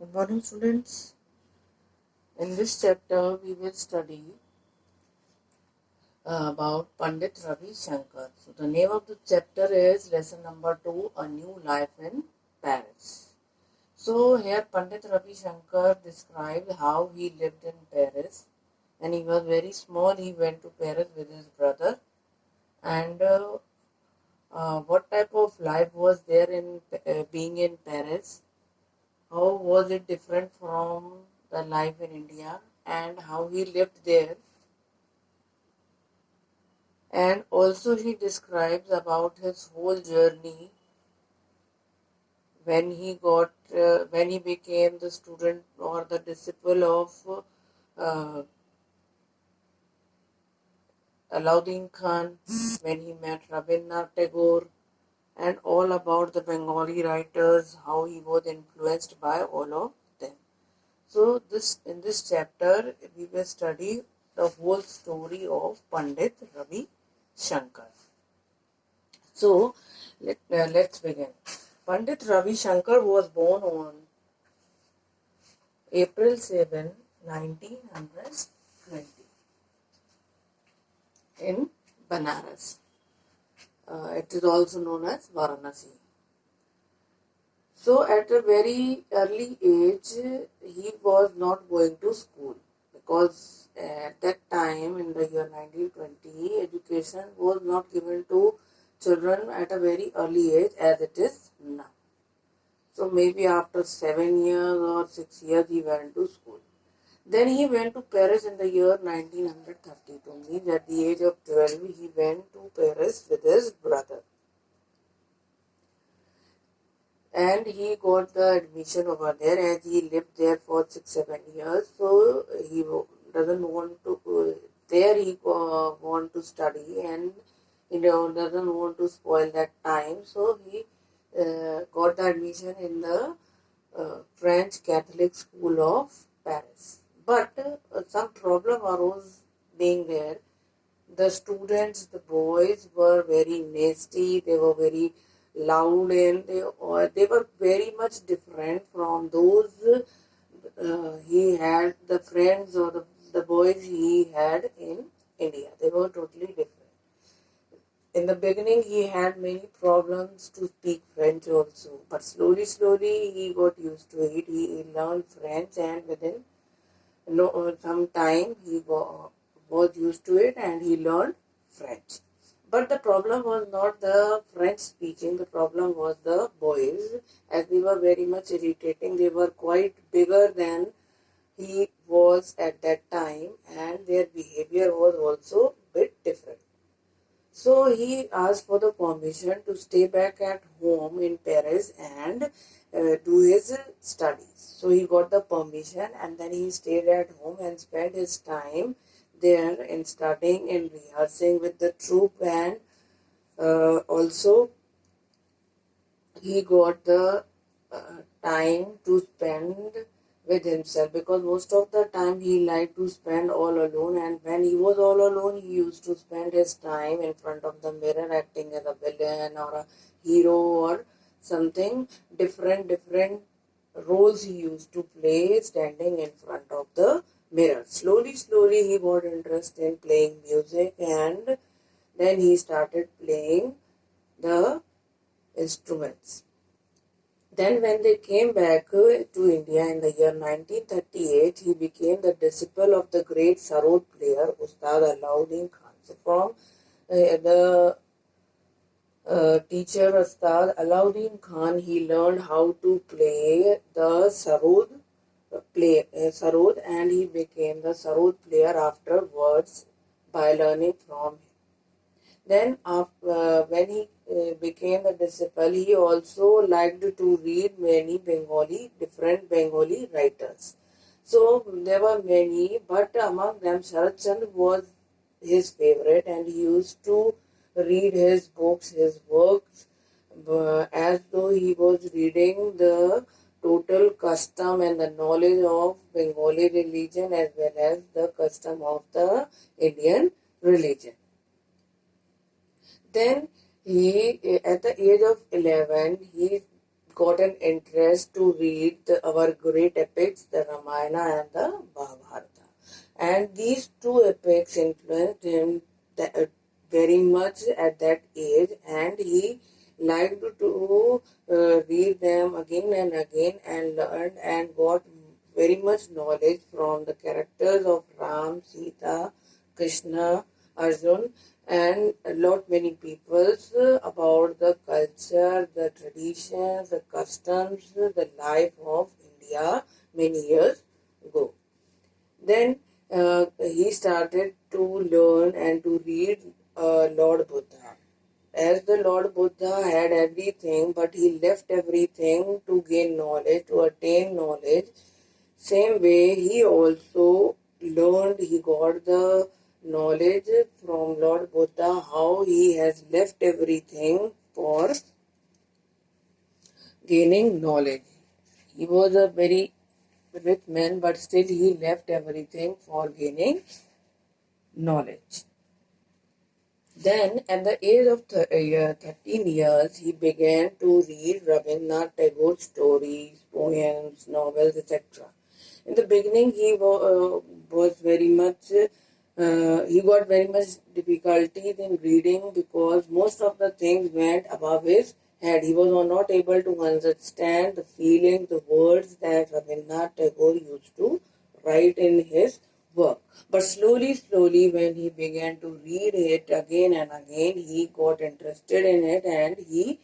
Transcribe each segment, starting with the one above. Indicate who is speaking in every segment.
Speaker 1: Good morning, students. In this chapter, we will study about Pandit Ravi Shankar. So, the name of the chapter is lesson number 2, A New Life in Paris. So, here Pandit Ravi Shankar describes how he lived in Paris. When he was very small, he went to Paris with his brother. And what type of life was there in being in Paris? How was it different from the life in India, and how he lived there? And also he describes about his whole journey when he became the student or the disciple of uh, Alauddin Khan, when he met Rabindranath Tagore, and all about the Bengali writers, how he was influenced by all of them. So in this chapter we will study the whole story of Pandit Ravi Shankar. So let's begin. Pandit Ravi Shankar was born on April 7, 1920 in Banaras. It is also known as Varanasi. So at a very early age, he was not going to school because at that time in the year 1920, education was not given to children at a very early age as it is now. So maybe after 7 years or 6 years, he went to school. Then he went to Paris in the year 1932. Means at the age of 12, he went to Paris with his brother. And he got the admission over there as he lived there for 6-7 years. So he doesn't want to, there he want to study, and he doesn't want to spoil that time. So he got the admission in the French Catholic School of Paris. But some problem arose being there. The students, the boys were very nasty, they were very loud, and they were very much different from those he had, the friends or the boys he had in India. They were totally different. In the beginning, he had many problems to speak French also, but slowly he got used to it. He learned French, and within some time he was used to it and he learned French. But the problem was not the French speaking, the problem was the boys, as they were very much irritating. They were quite bigger than he was at that time, and their behavior was also a bit different. So he asked for the permission to stay back at home in Paris and do his studies. So he got the permission, and then he stayed at home and spent his time there in studying and rehearsing with the troupe, and also he got the time to spend with himself, because most of the time he liked to spend all alone, and when he was all alone he used to spend his time in front of the mirror acting as a villain or a hero or something different roles he used to play standing in front of the mirror. Slowly he got interest in playing music, and then he started playing the instruments. Then when they came back to India in the year 1938, he became the disciple of the great sarod player Ustad Alauddin Khan. So from the teacher Ustad Alauddin Khan, he learned how to play the sarod, and he became the sarod player afterwards by learning from him. Then, when he became a disciple, he also liked to read many different Bengali writers. So there were many, but among them Sharat Chandra was his favorite, and he used to read his books, his works, as though he was reading the total custom and the knowledge of Bengali religion as well as the custom of the Indian religion. Then he, at the age of 11, he got an interest to read our great epics, the Ramayana and the Mahabharata. And these two epics influenced him very much at that age, and he liked to read them again and again and learned and got very much knowledge from the characters of Ram, Sita, Krishna, Arjun, and a lot many peoples about the culture, the traditions, the customs, the life of India many years ago. Then he started to learn and to read Lord Buddha. As the Lord Buddha had everything, but he left everything to gain knowledge, to attain knowledge. Same way, he also learned, he got the knowledge from Lord Buddha how he has left everything for gaining knowledge. He was a very rich man, but still he left everything for gaining knowledge. Then, at the age of 13 years, he began to read Rabindranath Tagore's stories, poems, novels, etc. In the beginning, he was very much, he got very much difficulties in reading because most of the things went above his head. He was not able to understand the feelings, the words that Rabindranath Tagore used to write in his work. But slowly, when he began to read it again and again, he got interested in it and he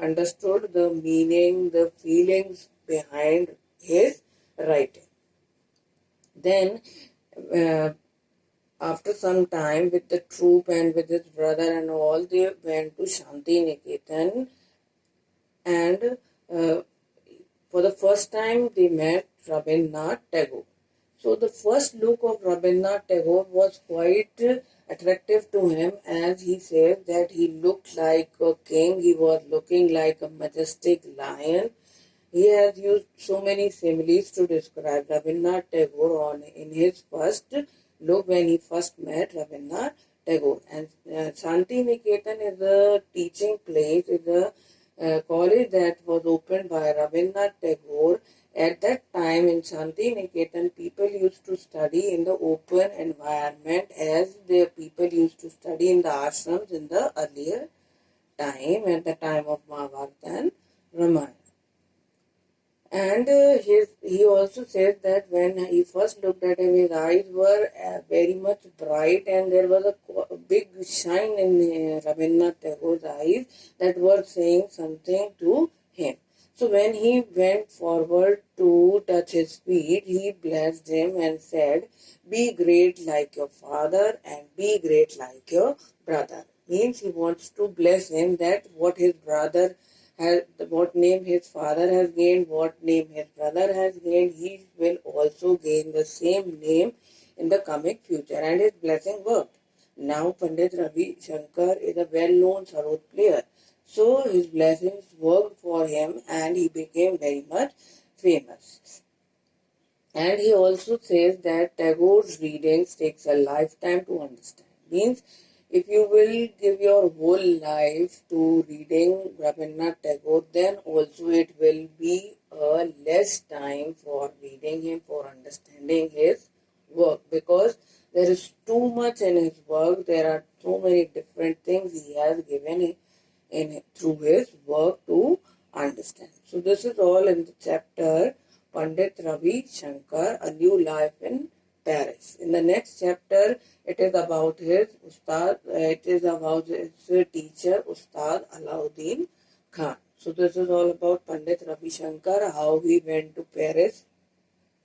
Speaker 1: understood the meaning, the feelings behind his writing. Then, uh, after some time with the troop and with his brother and all, they went to Shanti Niketan, and for the first time they met Rabindranath Tagore. So the first look of Rabindranath Tagore was quite attractive to him, as he says that he looked like a king, he was looking like a majestic lion. He has used so many similes to describe Rabindranath Tagore in his first look when he first met Rabindranath Tagore. And Shanti Niketan is a teaching place, is a college that was opened by Rabindranath Tagore. At that time in Shanti Niketan, people used to study in the open environment as the people used to study in the ashrams in the earlier time, at the time of Mahabharata and Ramayana. And he also said that when he first looked at him, his eyes were very much bright, and there was a big shine in Rabindranath Tagore's eyes that were saying something to him. So when he went forward to touch his feet, he blessed him and said, "Be great like your father and be great like your brother." Means he wants to bless him that what his brother has, what name his father has gained, what name his brother has gained, he will also gain the same name in the coming future. And his blessing worked. Now Pandit Ravi Shankar is a well-known sarod player. So his blessings worked for him and he became very much famous. And he also says that Tagore's readings takes a lifetime to understand. Means if you will give your whole life to reading Rabindranath Tagore, then also it will be a less time for reading him, for understanding his work, because there is too much in his work. There are so many different things he has given in through his work to understand. So this is all in the chapter Pandit Ravi Shankar, A New Life in Paris. In the next chapter, it is about his Ustad, it is about his teacher, Ustad Alauddin Khan. So this is all about Pandit Ravi Shankar, how he went to Paris,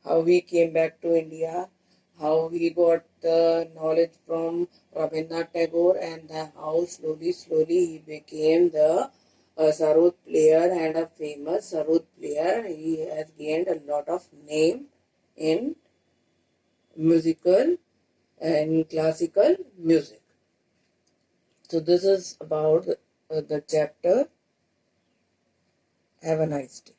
Speaker 1: how he came back to India, how he got the knowledge from Rabindranath Tagore, and how slowly he became the sarod player and a famous sarod player. He has gained a lot of name in musical and classical music. So this is about the chapter. Have a nice day.